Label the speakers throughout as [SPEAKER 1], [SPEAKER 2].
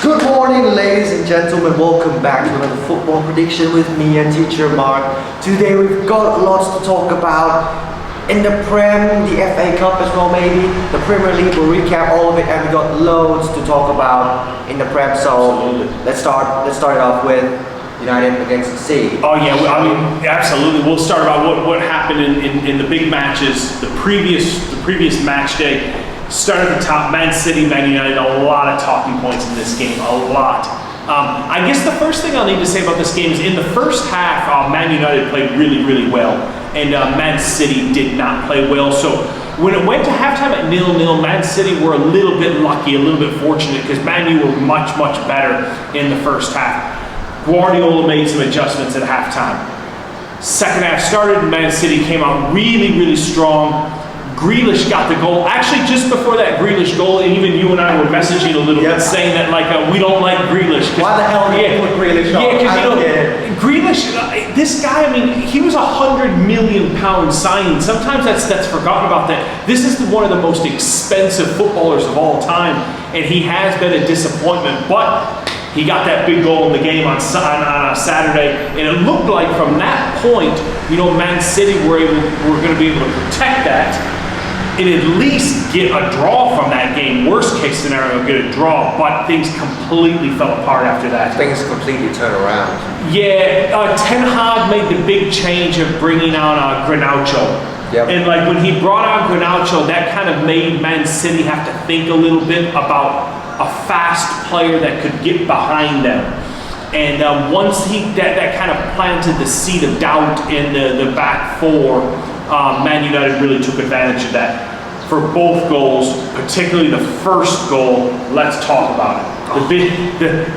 [SPEAKER 1] Good morning, ladies and gentlemen. Welcome back to another football prediction with me and teacher Mark. Today we've got lots to talk about in the Prem, the FA Cup as well, maybe the Premier League. We'll recap all of it, and we got loads to talk about in the Prem. So let's start it off with United against City.
[SPEAKER 2] Oh yeah, I mean absolutely. We'll start about what happened in the big matches, the previous match day. Start at the top, Man City, Man United, a lot of talking points in this game, a lot. I guess the first thing I'll need to say about this game is in the first half, Man United played really well, and Man City did not play well. So when it went to halftime at 0-0, Man City were a little bit lucky, a little bit fortunate, because Man U were much better in the first half. Guardiola made some adjustments at halftime. Second half started, Man City came out really strong. Grealish got the goal. Actually, just before that Grealish goal, and even you and I were messaging a little bit, saying that we don't like Grealish.
[SPEAKER 1] Why the hell did you put Grealish on?
[SPEAKER 2] Yeah, because Grealish, this guy, I mean, he was £100 million signing. Sometimes that's forgotten about that. This is one of the most expensive footballers of all time, and he has been a disappointment. But he got that big goal in the game on Saturday, and it looked like from that point, Man City were going to be able to protect that and at least get a draw from that game. Worst case scenario, get a draw, but things completely fell apart after that.
[SPEAKER 1] Things completely turned around.
[SPEAKER 2] Yeah, Ten Hag made the big change of bringing on Garnacho.
[SPEAKER 1] Yep.
[SPEAKER 2] And when he brought on Garnacho, that kind of made Man City have to think a little bit about a fast player that could get behind them. And once that kind of planted the seed of doubt in the back four, Man United really took advantage of that for both goals, particularly the first goal. Let's talk about it.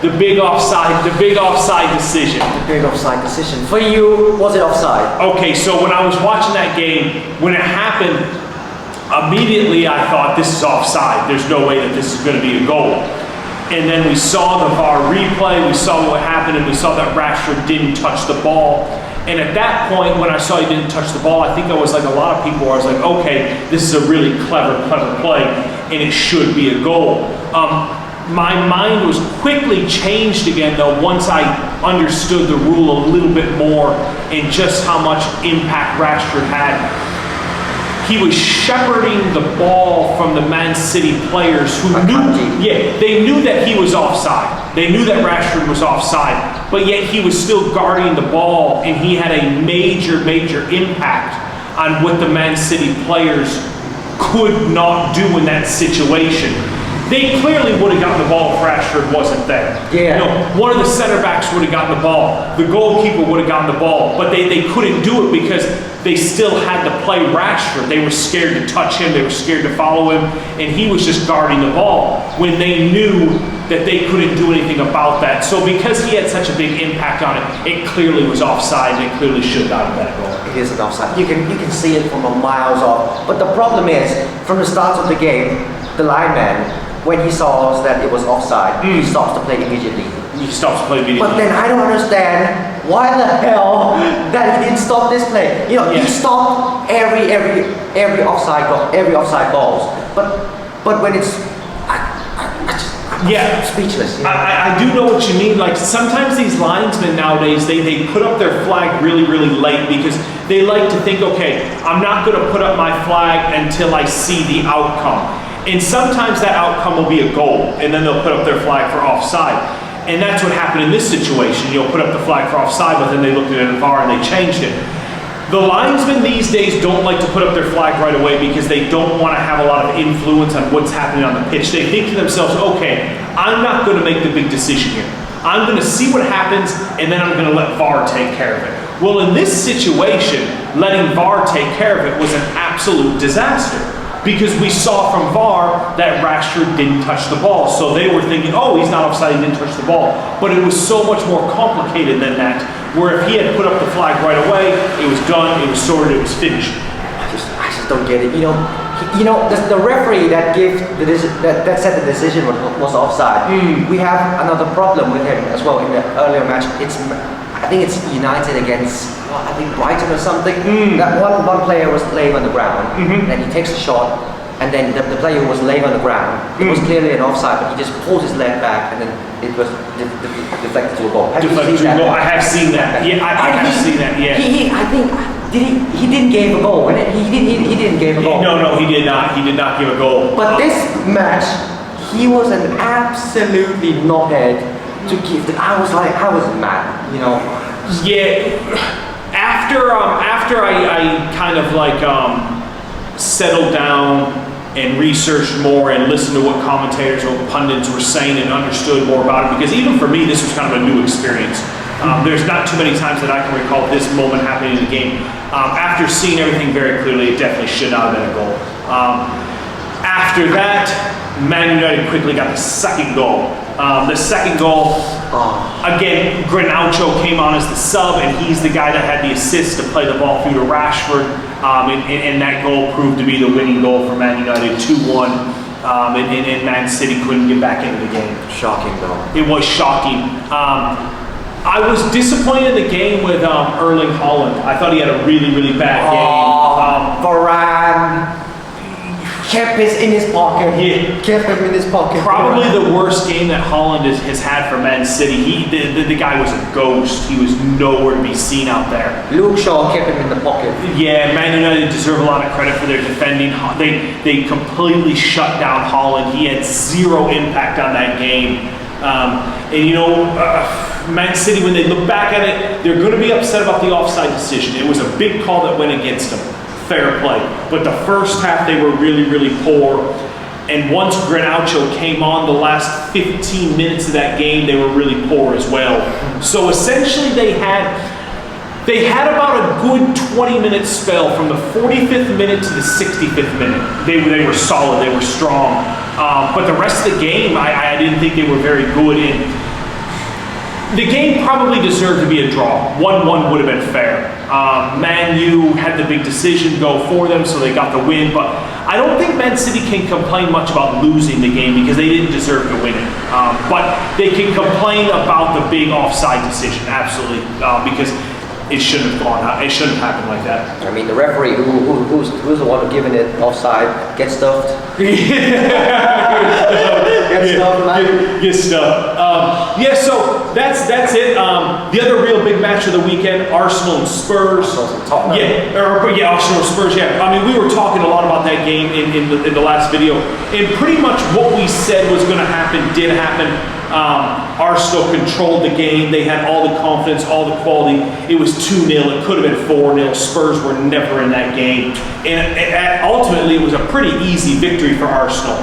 [SPEAKER 2] The big offside decision.
[SPEAKER 1] The big offside decision. For you, was it offside?
[SPEAKER 2] Okay, so when I was watching that game, when it happened, immediately I thought, this is offside. There's no way that this is going to be a goal. And then we saw the VAR replay, we saw what happened, and we saw that Rashford didn't touch the ball. And at that point, when I saw he didn't touch the ball, I think I was like a lot of people, I was like, okay, this is a really clever play, and it should be a goal. My mind was quickly changed again, though, once I understood the rule a little bit more and just how much impact Rashford had. He was shepherding the ball from the Man City players who they knew that he was offside. They knew that Rashford was offside, but yet he was still guarding the ball, and he had a major impact on what the Man City players could not do in that situation. They clearly would have gotten the ball if Rashford wasn't there.
[SPEAKER 1] Yeah.
[SPEAKER 2] One of the center backs would have gotten the ball. The goalkeeper would have gotten the ball. But they couldn't do it because they still had to play Rashford. They were scared to touch him. They were scared to follow him. And he was just guarding the ball when they knew that they couldn't do anything about that. So because he had such a big impact on it, it clearly was offside, and it clearly should not have been a goal.
[SPEAKER 1] It is an offside. You can see it from a miles off. But the problem is, from the start of the game, the lineman, when he saw that it was offside, he stops to play immediately.
[SPEAKER 2] He stops to play immediately.
[SPEAKER 1] But then I don't understand why the hell that he didn't stop this play. He stopped every offside balls. But when it's I'm speechless.
[SPEAKER 2] I do know what you mean. Sometimes these linesmen nowadays, they put up their flag really late because they like to think, okay, I'm not going to put up my flag until I see the outcome. And sometimes that outcome will be a goal, and then they'll put up their flag for offside. And that's what happened in this situation. You'll put up the flag for offside, but then they looked at it in VAR and they changed it. The linesmen these days don't like to put up their flag right away because they don't want to have a lot of influence on what's happening on the pitch. They think to themselves, okay, I'm not going to make the big decision here. I'm going to see what happens, and then I'm going to let VAR take care of it. Well, in this situation, letting VAR take care of it was an absolute disaster, because we saw from VAR that Rashford didn't touch the ball. So they were thinking, oh, he's not offside, he didn't touch the ball. But it was so much more complicated than that, where if he had put up the flag right away, it was done, it was sorted, it was finished.
[SPEAKER 1] I just don't get it. The referee that that said the decision was offside. We have another problem with him as well in the earlier match. I think it's United against Brighton or something. That one player was laying on the ground, and he takes a shot, and then the player was laying on the ground. It was clearly an offside, but he just pulled his leg back, and then it was deflected to a goal. Have you seen that?
[SPEAKER 2] I have seen that. Yeah, I have seen that. Yeah.
[SPEAKER 1] I think he didn't give a goal. He didn't give a goal.
[SPEAKER 2] No, he did not. He did not give a goal.
[SPEAKER 1] But this match, he was an absolutely knobhead to give. I was mad, you know.
[SPEAKER 2] Yeah. After I kind of like settled down and researched more and listened to what commentators or pundits were saying and understood more about it, because even for me this was kind of a new experience. There's not too many times that I can recall this moment happening in the game. After seeing everything very clearly, it definitely should not have been a goal. After that, Man United quickly got the second goal. The second goal, again, Granaucho came on as the sub, and he's the guy that had the assist to play the ball through to Rashford, and that goal proved to be the winning goal for Man United, 2-1, and Man City couldn't get back into the game.
[SPEAKER 1] Shocking though.
[SPEAKER 2] It was shocking. I was disappointed in the game with Erling Haaland. I thought he had a really, really bad game.
[SPEAKER 1] Varane kept it in his pocket.
[SPEAKER 2] Yeah.
[SPEAKER 1] Kept him in his pocket.
[SPEAKER 2] Probably the worst game that Haaland has had for Man City. The guy was a ghost. He was nowhere to be seen out there.
[SPEAKER 1] Luke Shaw kept him in the pocket.
[SPEAKER 2] Yeah, Man United deserve a lot of credit for their defending. They completely shut down Haaland. He had zero impact on that game. And you know, Man City, when they look back at it, they're going to be upset about the offside decision. It was a big call that went against them. Fair play. But the first half, they were really, really poor. And once Granaucho came on, the last 15 minutes of that game, they were really poor as well. So essentially, they had about a good 20-minute spell from the 45th minute to the 65th minute. They were solid. They were strong. But the rest of the game, I didn't think they were very good. And the game probably deserved to be a draw. 1-1 would have been fair. Man U had the big decision go for them, so they got the win. But I don't think Man City can complain much about losing the game because they didn't deserve to win it. But they can complain about the big offside decision, absolutely, because it shouldn't have gone out. It shouldn't have happened like that.
[SPEAKER 1] I mean, the referee, who's the one who giving it offside, gets stuffed.
[SPEAKER 2] Get stuffed. Yeah, so that's it. The other real big match of the weekend, Arsenal and Spurs. Arsenal and Spurs. Yeah, I mean, we were talking a lot about that game in the last video, and pretty much what we said was going to happen did happen. Arsenal controlled the game. They had all the confidence, all the quality. It was 2-0. It could have been 4-0. Spurs were never in that game. And ultimately, it was a pretty easy victory for Arsenal.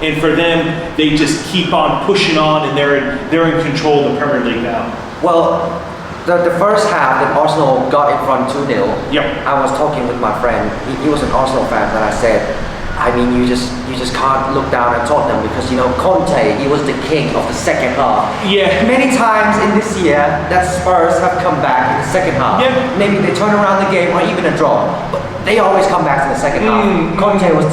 [SPEAKER 2] And for them, they just keep on pushing on, and they're in control of the Premier League now.
[SPEAKER 1] Well, the first half that Arsenal got in front 2-0,
[SPEAKER 2] Yep.
[SPEAKER 1] I was talking with my friend. He was an Arsenal fan, and I said, I mean, you just can't look down at Tottenham because, you know, Conte, he was the king of the second half.
[SPEAKER 2] Yeah.
[SPEAKER 1] Many times in this year that Spurs have come back in the second half.
[SPEAKER 2] Yeah.
[SPEAKER 1] Maybe they turn around the game or even a draw, but they always come back to the second half. Conte was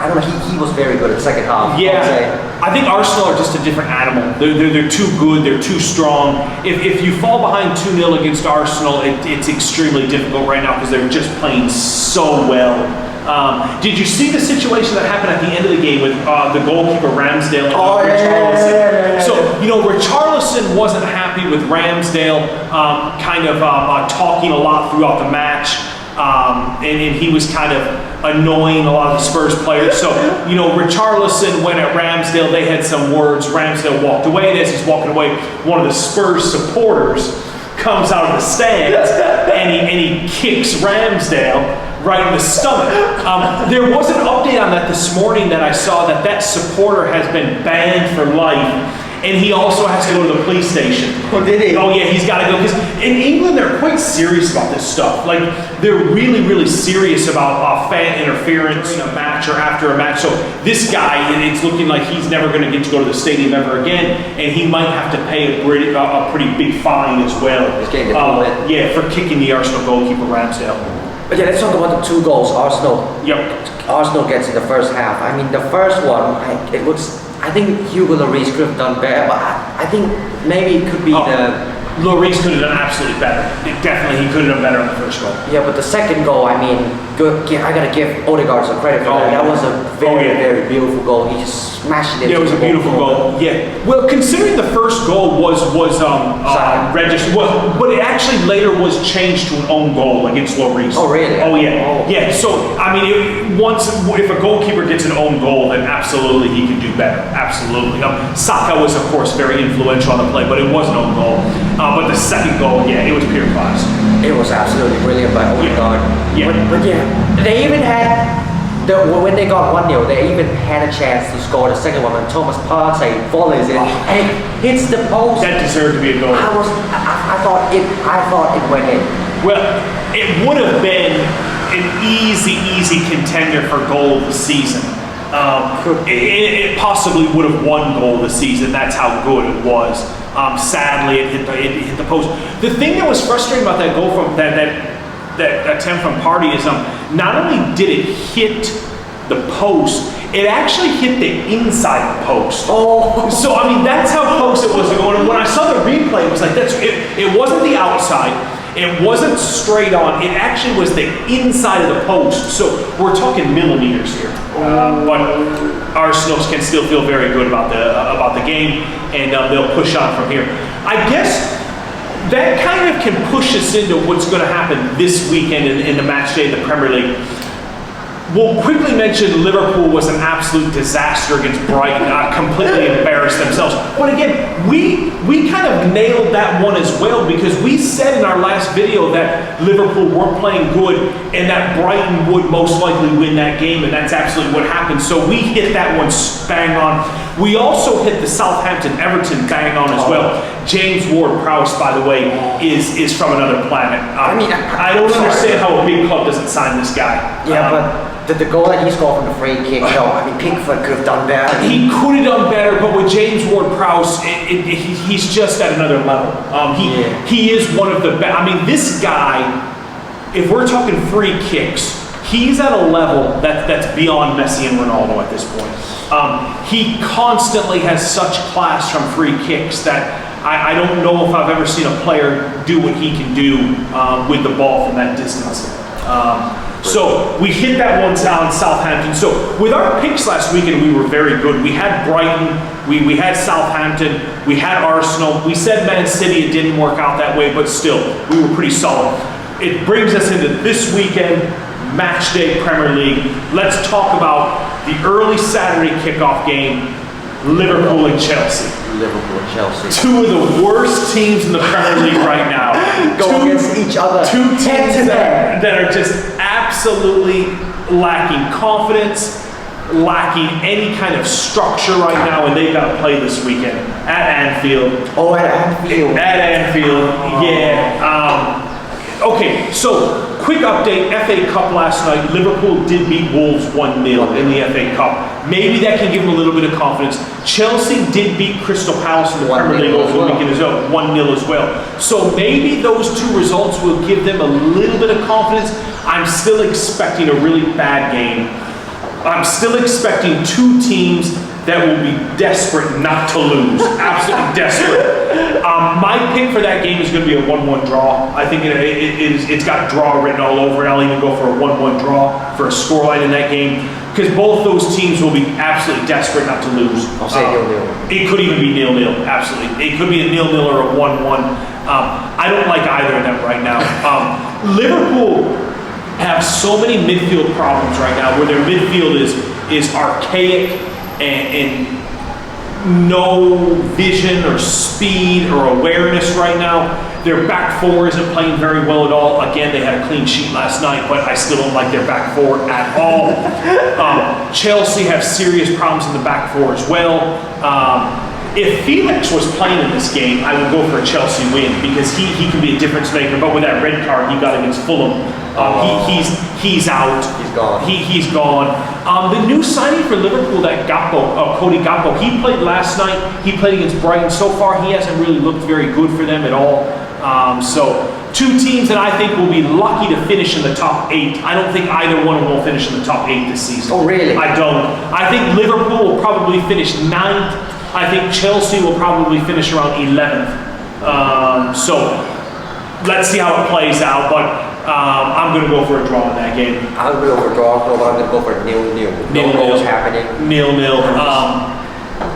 [SPEAKER 1] I don't know, he was very good at the second half.
[SPEAKER 2] Yeah, I think Arsenal are just a different animal. They're too good, they're too strong. If you fall behind 2-0 against Arsenal, it's extremely difficult right now because they're just playing so well. Did you see the situation that happened at the end of the game with the goalkeeper Ramsdale and Richarlison? So, you know, Richarlison wasn't happy with Ramsdale talking a lot throughout the match. And he was kind of annoying a lot of the Spurs players. So, you know, Richarlison went at Ramsdale. They had some words. Ramsdale walked away. And as he's walking away, one of the Spurs supporters comes out of the stands and he kicks Ramsdale right in the stomach. There was an update on that this morning that I saw that supporter has been banned for life. And he also has to go to the police station.
[SPEAKER 1] Oh, did he?
[SPEAKER 2] Oh, yeah, he's got to go. Because in England, they're quite serious about this stuff. Like, they're really, really serious about fan interference in a match or after a match. So this guy, it's looking like he's never going to get to go to the stadium ever again. And he might have to pay a pretty big fine as well.
[SPEAKER 1] He's getting the bullet.
[SPEAKER 2] Yeah, for kicking the Arsenal goalkeeper Ramsdale.
[SPEAKER 1] But yeah, let's talk about the 2 goals Arsenal gets in the first half. I mean, the first one, I think Hugo Lloris could have done better, but I think maybe it could be
[SPEAKER 2] Lloris could have done absolutely better. Definitely, he could have done better on the first goal.
[SPEAKER 1] Yeah, but the second goal, I mean, good. I gotta give Odegaard some credit for that.
[SPEAKER 2] Yeah.
[SPEAKER 1] That was a very beautiful goal. He just smashed it.
[SPEAKER 2] Yeah, it was a beautiful goal. Yeah. Well, considering the first goal was registered, but it actually later was changed to an own goal against Lloris.
[SPEAKER 1] Oh, really?
[SPEAKER 2] Oh, yeah.
[SPEAKER 1] Oh.
[SPEAKER 2] Yeah. So I mean, if a goalkeeper gets an own goal, then absolutely he can do better. Absolutely. Saka was, of course, very influential on the play, but it was an own goal. But the second goal, yeah, it was pure class.
[SPEAKER 1] It was absolutely brilliant by Odegaard.
[SPEAKER 2] Yeah.
[SPEAKER 1] But yeah, they even had, when they got 1-0, they even had a chance to score the second one when Thomas Partey volleys it and it hits the post.
[SPEAKER 2] That deserved to be a goal.
[SPEAKER 1] I thought it went in.
[SPEAKER 2] Well, it would have been an easy contender for goal of the season. It possibly would have won goal of the season. That's how good it was. Sadly, it hit the post. The thing that was frustrating about that goal from that attempt from Partey is not only did it hit the post, it actually hit the inside post.
[SPEAKER 1] Oh,
[SPEAKER 2] so I mean that's how close it was going. And when I saw the replay, it was like it wasn't the outside. It wasn't straight on. It actually was the inside of the post. So we're talking millimeters here. But Arsenal can still feel very good about the game, and they'll push on from here. I guess that kind of can push us into what's going to happen this weekend in the match day of the Premier League. We'll quickly mention Liverpool was an absolute disaster against Brighton, completely embarrassed themselves. But again, we kind of nailed that one as well, because we said in our last video that Liverpool weren't playing good and that Brighton would most likely win that game, and that's absolutely what happened. So we hit that one bang on. We also hit the Southampton-Everton bang on as well. James Ward-Prowse, by the way, is from another planet. I don't understand how a big club doesn't sign this guy.
[SPEAKER 1] Yeah, but the goal that he scored from the free kick, I mean, Pickford could have done better.
[SPEAKER 2] He could have done better, but with James Ward-Prowse, he's just at another level. He is one of the best. I mean, this guy, if we're talking free kicks, he's at a level that's beyond Messi and Ronaldo at this point. He constantly has such class from free kicks that I don't know if I've ever seen a player do what he can do with the ball from that distance. So we hit that one down Southampton. So with our picks last weekend, we were very good. We had Brighton, we had Southampton, we had Arsenal. We said Man City, it didn't work out that way, but still, we were pretty solid. It brings us into this weekend, Match Day Premier League. Let's talk about the early Saturday kickoff game, Liverpool and Chelsea.
[SPEAKER 1] Liverpool and Chelsea.
[SPEAKER 2] Two of the worst teams in the Premier League right now.
[SPEAKER 1] Go against each other.
[SPEAKER 2] Two teams that are just absolutely lacking confidence, lacking any kind of structure right now, and they've got to play this weekend at Anfield.
[SPEAKER 1] Oh, at Anfield.
[SPEAKER 2] At Anfield, yeah. Okay, so quick update, FA Cup last night. Liverpool did beat Wolves 1-0 in the FA Cup. Maybe that can give them a little bit of confidence. Chelsea did beat Crystal Palace in the Premier League over the weekend as well, 1-0 as well. So maybe those two results will give them a little bit of confidence. I'm still expecting a really bad game. I'm still expecting two teams that will be desperate not to lose. Absolutely desperate. My pick for that game is going to be a 1-1 draw. I think it's got draw written all over it. I'll even go for a 1-1 draw for a scoreline in that game, because both those teams will be absolutely desperate not to lose.
[SPEAKER 1] I'll say 0-0.
[SPEAKER 2] It could even be 0-0, absolutely. It could be a 0-0 or a 1-1. I don't like either of them right now. Liverpool have so many midfield problems right now, where their midfield is archaic and no vision or speed or awareness right now. Their back four isn't playing very well at all. Again, they had a clean sheet last night, but I still don't like their back four at all. Chelsea have serious problems in the back four as well. If Felix was playing in this game, I would go for a Chelsea win, because he can be a difference maker. But with that red card he got against Fulham, he's out.
[SPEAKER 1] He's gone.
[SPEAKER 2] He's gone. The new signing for Liverpool, that Cody Gakpo, he played last night. He played against Brighton. So far, he hasn't really looked very good for them at all. So two teams that I think will be lucky to finish in the top 8. I don't think either one will finish in the top 8 this season.
[SPEAKER 1] Oh, really?
[SPEAKER 2] I don't. I think Liverpool will probably finish 9th. I think Chelsea will probably finish around 11th. So let's see how it plays out. But I'm going to go for a draw in that game.
[SPEAKER 1] I'm going to go for a draw, but I'm going to go for 0-0. No goals happening.
[SPEAKER 2] 0-0.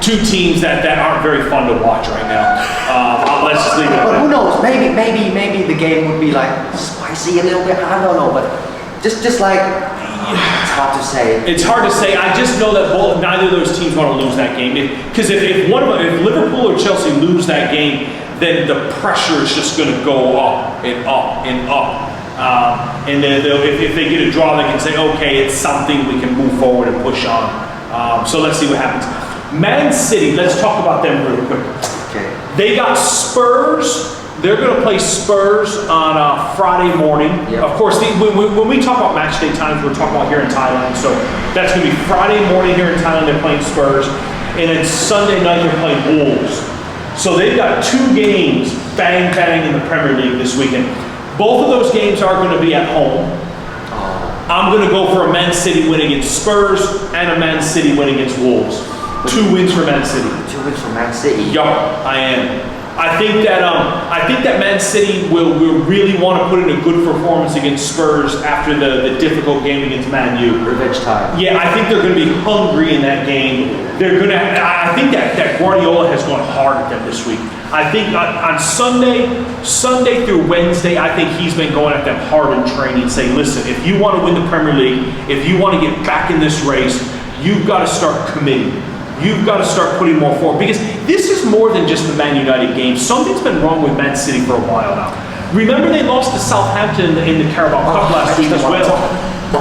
[SPEAKER 2] Two teams that aren't very fun to watch right now. Let's just leave it.
[SPEAKER 1] But who knows? Maybe the game would be like spicy a little bit. I don't know, but just like it's hard to say.
[SPEAKER 2] It's hard to say. I just know that neither of those teams want to lose that game. Because if Liverpool or Chelsea lose that game, then the pressure is just going to go up and up and up. And then if they get a draw, they can say, okay, it's something we can move forward and push on. So let's see what happens. Man City, let's talk about them real quick.
[SPEAKER 1] Okay.
[SPEAKER 2] They got Spurs. They're going to play Spurs on Friday morning.
[SPEAKER 1] Yep.
[SPEAKER 2] Of course, when we talk about match day times, we're talking about here in Thailand. So that's going to be Friday morning here in Thailand. They're playing Spurs. And then Sunday night, they're playing Wolves. So they've got two games bang, bang in the Premier League this weekend. Both of those games are going to be at home. I'm going to go for a Man City win against Spurs and a Man City win against Wolves. 2 wins for Man City.
[SPEAKER 1] 2 wins for Man City.
[SPEAKER 2] Yup, I am. I think that Man City will really want to put in a good performance against Spurs after the difficult game against Man U.
[SPEAKER 1] Revenge time.
[SPEAKER 2] Yeah, I think they're going to be hungry in that game. I think that Guardiola has gone hard at them this week. I think on Sunday through Wednesday, I think he's been going at them hard in training, saying, listen, if you want to win the Premier League, if you want to get back in this race, you've got to start committing. You've got to start putting more forward, because this is more than just the Man United game. Something's been wrong with Man City for a while now. Remember they lost to Southampton in the Carabao Cup last week as well.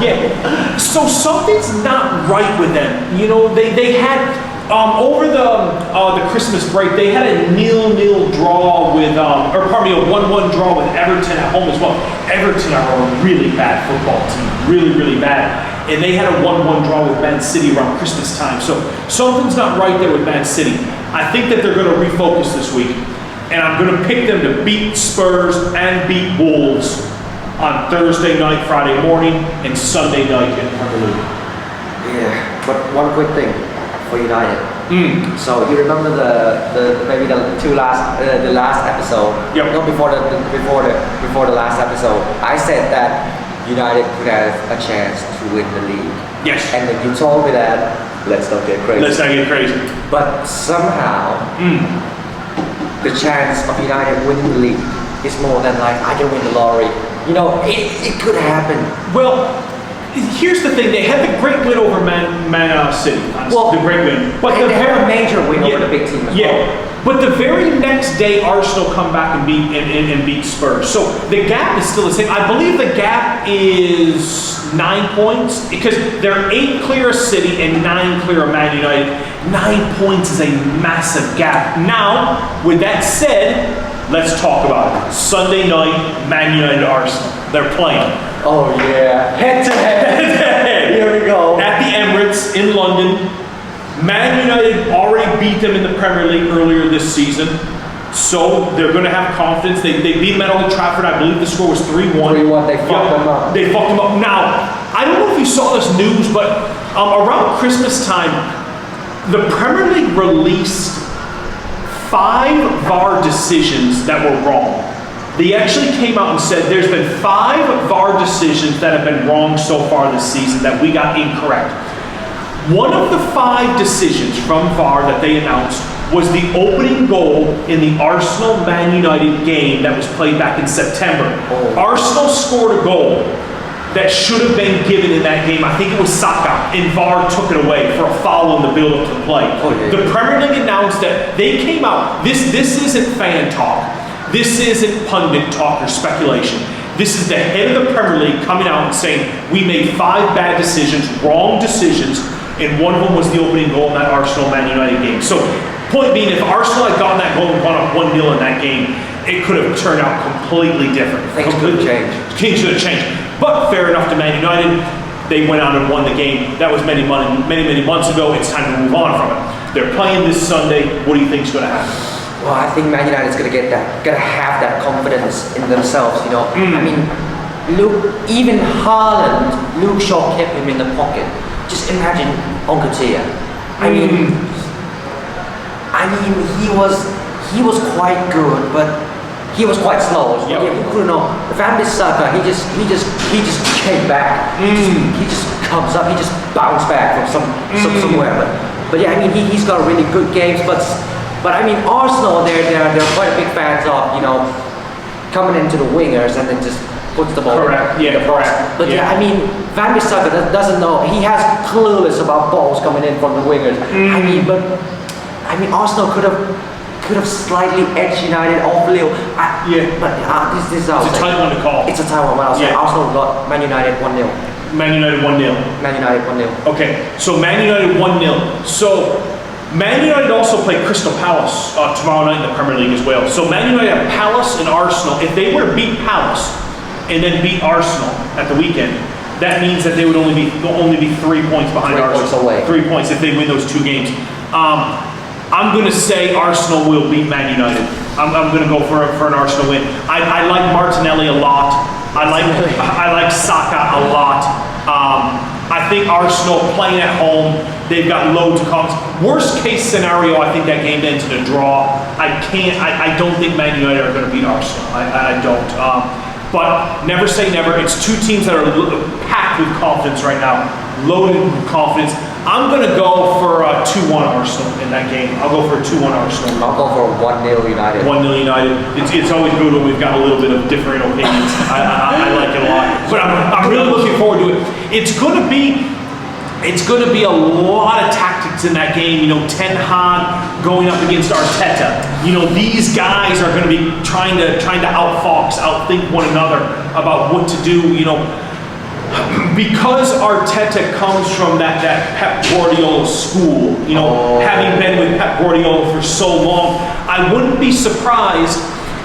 [SPEAKER 2] Yeah, so something's not right with them. You know, they had over the Christmas break, they had a 0-0 draw with, or pardon me, a 1-1 draw with Everton at home as well. Everton are a really bad football team, really, really bad. And they had a 1-1 draw with Man City around Christmas time. So something's not right there with Man City. I think that they're going to refocus this week. And I'm going to pick them to beat Spurs and beat Wolves on Thursday night, Friday morning, and Sunday night in Premier League.
[SPEAKER 1] Yeah, but one quick thing for United. So you remember the last episode?
[SPEAKER 2] Yep.
[SPEAKER 1] No, before the last episode, I said that United could have a chance to win the league.
[SPEAKER 2] Yes.
[SPEAKER 1] And then you told me that, let's not get crazy.
[SPEAKER 2] Let's not get crazy.
[SPEAKER 1] But somehow, the chance of United winning the league is more than like, I can win the lottery. You know, it could happen.
[SPEAKER 2] Well, here's the thing. They had the great win over Man City.
[SPEAKER 1] Well,
[SPEAKER 2] the great win.
[SPEAKER 1] But they had a major win over the big team as well.
[SPEAKER 2] But the very next day, Arsenal come back and beat Spurs. So the gap is still the same. I believe the gap is 9 points, because they're 8 clear of City and 9 clear of Man United. 9 points is a massive gap. Now, with that said, let's talk about it. Sunday night, Man United Arsenal. They're playing.
[SPEAKER 1] Oh yeah, head to head. Here we go.
[SPEAKER 2] At the Emirates in London. Man United already beat them in the Premier League earlier this season, so they're going to have confidence. They beat them at Old Trafford. I believe the score was 3-1.
[SPEAKER 1] 3-1, they fucked them up.
[SPEAKER 2] They fucked them up. Now, I don't know if you saw this news, but around Christmas time, the Premier League released 5 VAR decisions that were wrong. They actually came out and said there's been 5 VAR decisions that have been wrong so far this season that we got incorrect. One of the 5 decisions from VAR that they announced was the opening goal in the Arsenal-Man United game that was played back in September. Arsenal scored a goal that should have been given in that game. I think it was Saka, and VAR took it away for a foul in the build-up to the play. The Premier League announced that they came out. This isn't fan talk. This isn't pundit talk or speculation. This is the head of the Premier League coming out and saying, we made 5 bad decisions, wrong decisions, and one of them was the opening goal in that Arsenal-Man United game. So, point being, if Arsenal had gotten that goal and gone up 1-0 in that game, it could have turned out completely different.
[SPEAKER 1] Things could have changed.
[SPEAKER 2] Things could have changed. But fair enough to Man United, they went out and won the game. That was many months ago. It's time to move on from it. They're playing this Sunday. What do you think is going to happen?
[SPEAKER 1] Well, I think Man United is gonna have that confidence in themselves. You know, I mean, even Haaland, Luke Shaw kept him in the pocket. Just imagine Onkatia. I mean, he was quite good, but he was quite slow.
[SPEAKER 2] Yep.
[SPEAKER 1] You couldn't know. Van Bissaka, he just came back. He just comes up. He just bounced back from somewhere. But yeah, I mean he's got really good games. But I mean Arsenal, they're quite big fans of coming into the wingers and then just puts the ball.
[SPEAKER 2] Correct. Yeah. Correct.
[SPEAKER 1] But yeah, I mean Van Bissaka doesn't know. He has clueless about balls coming in from the wingers. I mean Arsenal could have slightly edged United off a little. But this is
[SPEAKER 2] It's a tight one to call.
[SPEAKER 1] It's a tight one. I'll say Arsenal got Man United 1-0.
[SPEAKER 2] Man United 1-0.
[SPEAKER 1] Man United 1-0.
[SPEAKER 2] Okay, so Man United 1-0. So Man United also play Crystal Palace tomorrow night in the Premier League as well. So Man United have Palace and Arsenal. If they were to beat Palace and then beat Arsenal at the weekend, that means that they would only be 3 points behind
[SPEAKER 1] 3
[SPEAKER 2] Arsenal.
[SPEAKER 1] points away.
[SPEAKER 2] 3 points if they win those 2 games. I'm going to say Arsenal will beat Man United. I'm going to go for an Arsenal win. I like Martinelli a lot. I like Saka a lot. I think Arsenal playing at home, they've got loads of confidence. Worst case scenario, I think that game ends in a draw. I don't think Man United are going to beat Arsenal. I don't. But never say never. It's 2 teams that are packed with confidence right now, loaded with confidence. I'm going to go for 2-1 Arsenal in that game. I'll go for a 2-1 Arsenal.
[SPEAKER 1] I'll go for 1-0 United.
[SPEAKER 2] 1-0 United. It's always good when we've got a little bit of different opinions. I like it a lot. But I'm really looking forward to it. It's going to be a lot of tactics in that game. Ten Hag going up against Arteta. These guys are going to be trying to outthink one another about what to do. Because Arteta comes from that Pep Guardiola school, having been with Pep Guardiola for so long, I wouldn't be surprised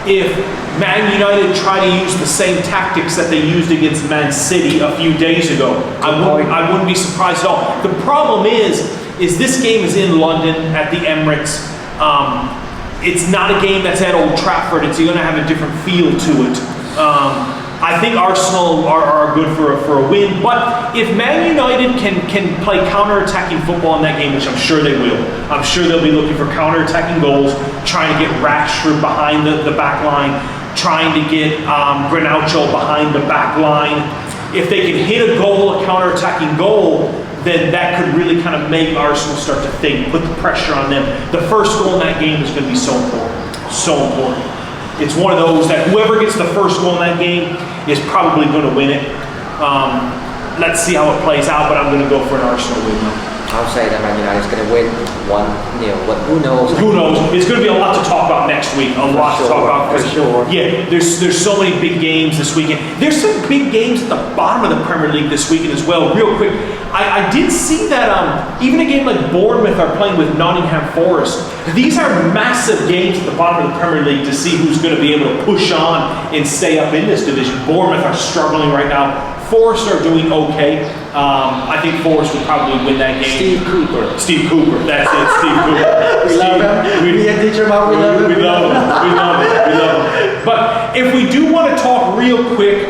[SPEAKER 2] if Man United try to use the same tactics that they used against Man City a few days ago. I wouldn't be surprised at all. The problem is this game is in London at the Emirates. It's not a game that's at Old Trafford. It's going to have a different feel to it. I think Arsenal are good for a win, but if Man United can play counter-attacking football in that game, which I'm sure they will, I'm sure they'll be looking for counter-attacking goals, trying to get Rashford behind the back line, trying to get Garnacho behind the back line. If they can hit a goal, a counter-attacking goal, then that could really kind of make Arsenal start to think, put the pressure on them. The first goal in that game is going to be so important, so important. It's one of those that whoever gets the first goal in that game is probably going to win it. Let's see how it plays out, but I'm going to go for an Arsenal win now.
[SPEAKER 1] I'll say that Man United is going to win 1-0, but who knows?
[SPEAKER 2] Who knows? It's going to be a lot to talk about next week. A lot to talk about.
[SPEAKER 1] For sure.
[SPEAKER 2] Yeah, there's so many big games this weekend. There's some big games at the bottom of the Premier League this weekend as well. Real quick, I did see that even a game like Bournemouth are playing with Nottingham Forest. These are massive games at the bottom of the Premier League to see who's going to be able to push on and stay up in this division. Bournemouth are struggling right now. Forest are doing okay. I think Forest would probably win that game.
[SPEAKER 1] Steve Cooper,
[SPEAKER 2] that's it, Steve Cooper.
[SPEAKER 1] we love him. Me and Teacher Mark, we love him.
[SPEAKER 2] We love him. But if we do want to talk real quick,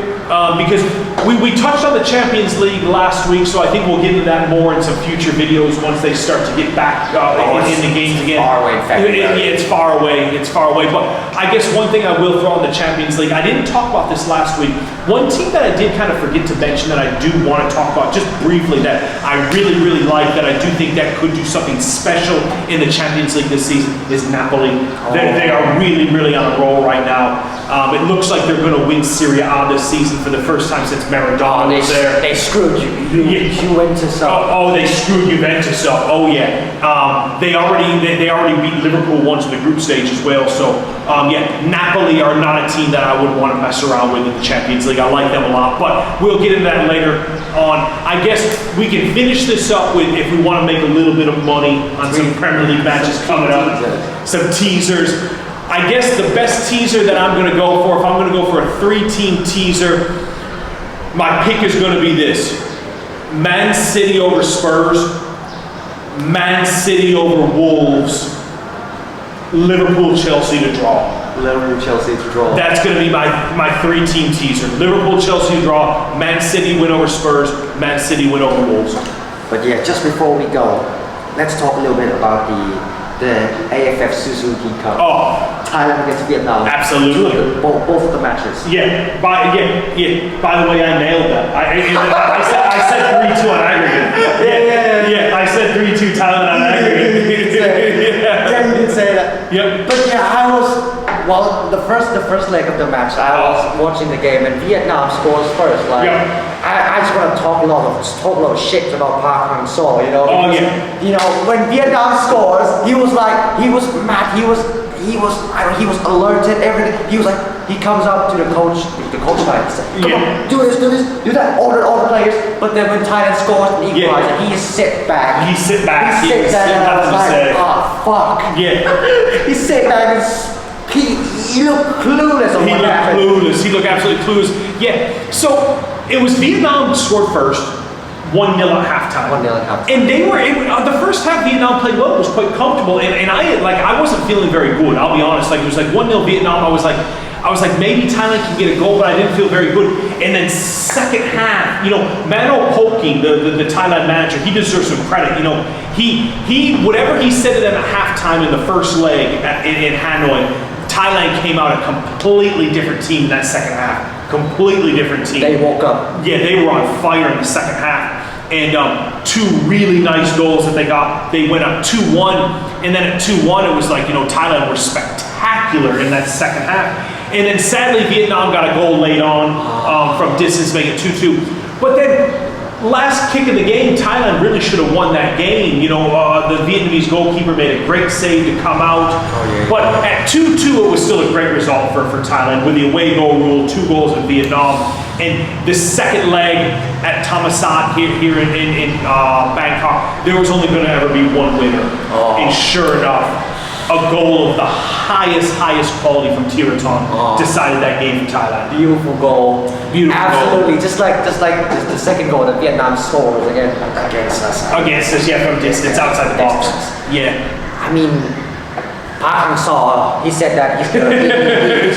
[SPEAKER 2] because we touched on the Champions League last week, so I think we'll get into that more in some future videos once they start to get back in the games again.
[SPEAKER 1] Far away, in fact.
[SPEAKER 2] It's far away. But I guess one thing I will throw on the Champions League, I didn't talk about this last week. One team that I did kind of forget to mention that I do want to talk about just briefly that I really, really like, that I do think that could do something special in the Champions League this season is Napoli. They are really, really on a roll right now. It looks like they're going to win Serie A this season for the first time since Maradona was there.
[SPEAKER 1] They screwed you. Juventus up.
[SPEAKER 2] Oh, they screwed Juventus up. Oh yeah. They already beat Liverpool once in the group stage as well. So Napoli are not a team that I would want to mess around with in the Champions League. I like them a lot, but we'll get into that later on. I guess we can finish this up with, if we want to make a little bit of money on some Premier League matches coming up, some teasers. I guess the best teaser that I'm going to go for, if I'm going to go for a 3-team teaser, my pick is going to be this: Man City over Spurs, Man City over Wolves, Liverpool Chelsea to draw.
[SPEAKER 1] Liverpool Chelsea to draw.
[SPEAKER 2] That's going to be my 3-team teaser: Liverpool Chelsea to draw, Man City win over Spurs, Man City win over Wolves.
[SPEAKER 1] But yeah, just before we go, let's talk a little bit about the the AFF Suzuki Cup.
[SPEAKER 2] Oh,
[SPEAKER 1] Thailand against Vietnam.
[SPEAKER 2] absolutely.
[SPEAKER 1] Both of the matches.
[SPEAKER 2] By the way, I nailed that. I said 3-2 on aggregate. Yeah. I said 3-2 Thailand on aggregate.
[SPEAKER 1] Yeah, you did say that.
[SPEAKER 2] Yep.
[SPEAKER 1] But the first leg of the match, I was watching the game and Vietnam scores first. Like, I just want to talk a lot of shit about Park Hang-seo, you know.
[SPEAKER 2] Oh,
[SPEAKER 1] because, you know, when Vietnam scores, he was mad. He was alerted. Everything. He was like, he comes up to the coach line. He said, "Come on, do this, do that." Order all the players. But then when Thailand scores and equalizes, he sit back.
[SPEAKER 2] He sit back.
[SPEAKER 1] He sits back. And I was like, oh fuck.
[SPEAKER 2] Yeah.
[SPEAKER 1] He sit back and he looked clueless on what happened.
[SPEAKER 2] He looked absolutely clueless. Yeah. So it was Vietnam scored first. 1-0 at halftime.
[SPEAKER 1] 1-0 at halftime.
[SPEAKER 2] And they were the first half. Vietnam played well. It was quite comfortable. And I wasn't feeling very good. I'll be honest. Like it was like 1-0 Vietnam. I was like maybe Thailand can get a goal, but I didn't feel very good. And then second half, you know, Mano Polking, the Thailand manager, he deserves some credit. You know, he whatever he said to them at halftime in the first leg in Hanoi, Thailand came out a completely different team in that second half. Completely different team.
[SPEAKER 1] They woke up.
[SPEAKER 2] Yeah, they were on fire in the second half. And two really nice goals that they got. They went up 2-1, and then at 2-1, it was like, you know, Thailand were spectacular in that second half. And then sadly, Vietnam got a goal late on from distance, making it 2-2. But then, last kick of the game, Thailand really should have won that game. You know, the Vietnamese goalkeeper made a great save to come out. But at 2-2, it was still a great result for Thailand with the away goal rule, 2 goals in Vietnam. And the second leg at Thammasat here in Bangkok, there was only going to ever be one winner. And sure enough, a goal of the highest quality from Thiraton decided that game for Thailand.
[SPEAKER 1] Beautiful goal. Absolutely. Just like the second goal that Vietnam scored against us.
[SPEAKER 2] Against us, yeah, from distance, outside the box. Yeah.
[SPEAKER 1] I mean, Park Hang-seo, he said that he's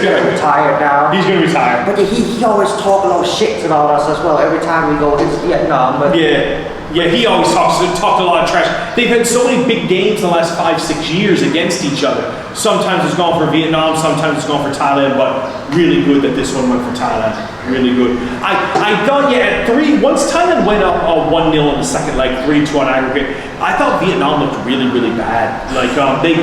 [SPEAKER 1] gonna retire now.
[SPEAKER 2] He's gonna retire.
[SPEAKER 1] But he always talk a lot of shit about us as well. Every time we go against Vietnam. But
[SPEAKER 2] yeah, he always talked a lot of trash. They've had so many big games in the last 5-6 years against each other. Sometimes it's gone for Vietnam, sometimes it's gone for Thailand, but really good that this one went for Thailand. Really good. I thought, at 3, once Thailand went up 1-0 in the second leg, 3-2 on aggregate, I thought Vietnam looked really, really bad. Like, they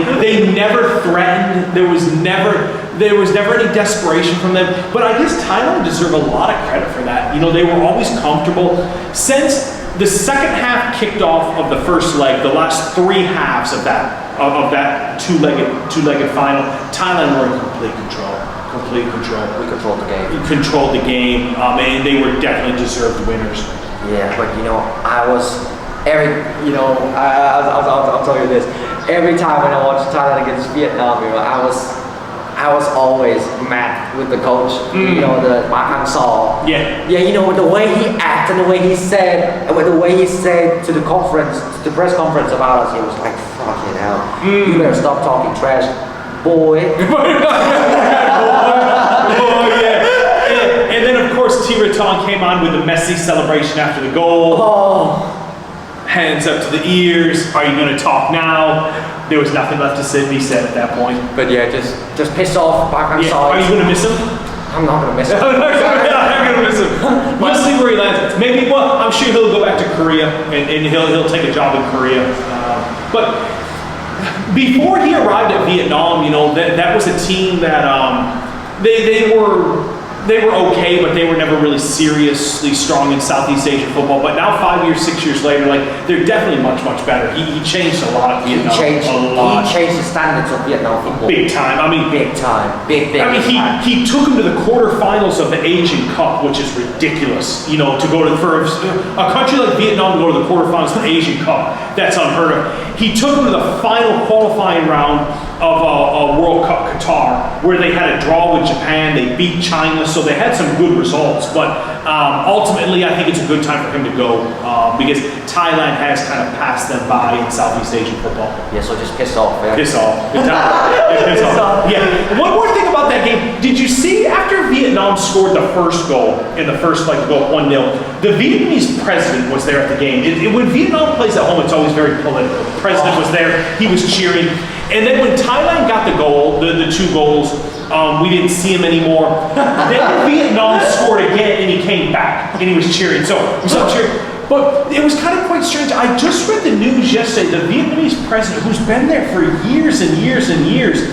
[SPEAKER 2] never threatened, there was never any desperation from them, but I guess Thailand deserve a lot of credit for that. You know, they were always comfortable. Since the second half kicked off of the first leg, the last 3 halves of that two-legged final, Thailand were in complete control. Complete control.
[SPEAKER 1] We controlled the game.
[SPEAKER 2] We controlled the game, and they were definitely deserved winners.
[SPEAKER 1] Yeah, but you know, I'll tell you this. Every time when I watched Thailand against Vietnam, you know, I was always mad with the coach. You know, the Park Hang-seo.
[SPEAKER 2] Yeah.
[SPEAKER 1] Yeah, you know, the way he acted, the way he said to the press conference about us, he was like, "Fucking hell, you better stop talking trash, boy."
[SPEAKER 2] And then of course Thiraton came on with the messy celebration after the goal. Hands up to the ears. Are you going to talk now? There was nothing left to be said at that point.
[SPEAKER 1] But yeah, just piss off Park Hang-seo.
[SPEAKER 2] Are you going to miss him?
[SPEAKER 1] I'm not going to miss him.
[SPEAKER 2] I'm not going to miss him. We'll see where he lands. Maybe, well, I'm sure he'll go back to Korea and he'll take a job in Korea. But before he arrived at Vietnam, you know, that was a team that they were okay, but they were never really seriously strong in Southeast Asian football. But now 5 years, 6 years later, like, they're definitely much better. He changed a lot of Vietnam.
[SPEAKER 1] He changed the standards of Vietnam football.
[SPEAKER 2] Big time. I mean,
[SPEAKER 1] big time. Big
[SPEAKER 2] I mean,
[SPEAKER 1] time.
[SPEAKER 2] he took him to the quarterfinals of the Asian Cup, which is ridiculous. You know, to go to for a country like Vietnam to go to the quarterfinals of the Asian Cup, that's unheard of. He took him to the final qualifying round of a World Cup Qatar, where they had a draw with Japan. They beat China, so they had some good results. But ultimately, I think it's a good time for him to go because Thailand has kind of passed them by in Southeast Asian football.
[SPEAKER 1] Yeah, so just piss off, man.
[SPEAKER 2] Piss off. Piss off. Yeah. One more thing about that game. Did you see after Vietnam scored the first goal, in the first leg to go up 1-0, the Vietnamese president was there at the game. When Vietnam plays at home, it's always very political. The president was there, he was cheering. And then when Thailand got the goal, the 2 goals, we didn't see him anymore. Then Vietnam scored again and he came back and he was cheering. So we saw him cheering. But it was kind of quite strange. I just read the news yesterday. The Vietnamese president, who's been there for years and years and years,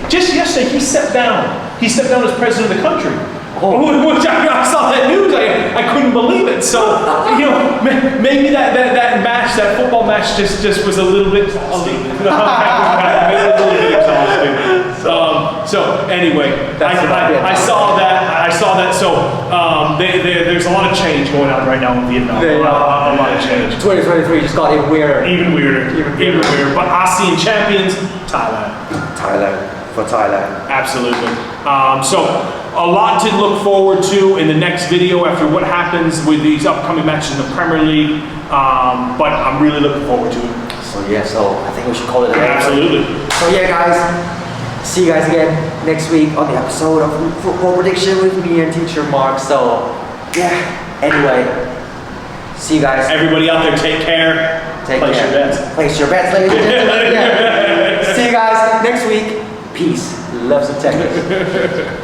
[SPEAKER 2] just yesterday he stepped down. He stepped down as president of the country. Which I saw that news, I couldn't believe it. So maybe that match, that football match, just was a little bit exhausting. So anyway, I saw that. So there's a lot of change going on right now in Vietnam. A lot of change.
[SPEAKER 1] 2023 just got even weirder.
[SPEAKER 2] Even weirder. But ASEAN champions, Thailand.
[SPEAKER 1] For Thailand.
[SPEAKER 2] Absolutely. So a lot to look forward to in the next video after what happens with these upcoming matches in the Premier League. But I'm really looking forward to it.
[SPEAKER 1] So I think we should call it a day.
[SPEAKER 2] Absolutely.
[SPEAKER 1] So yeah, guys. See you guys again next week on the episode of Football Prediction with me and Teacher Mark. So yeah. Anyway. See you guys.
[SPEAKER 2] Everybody out there, take care. Place your bets.
[SPEAKER 1] Place your bets, ladies and gentlemen. Yeah. See you guys next week. Peace, loves and techniques.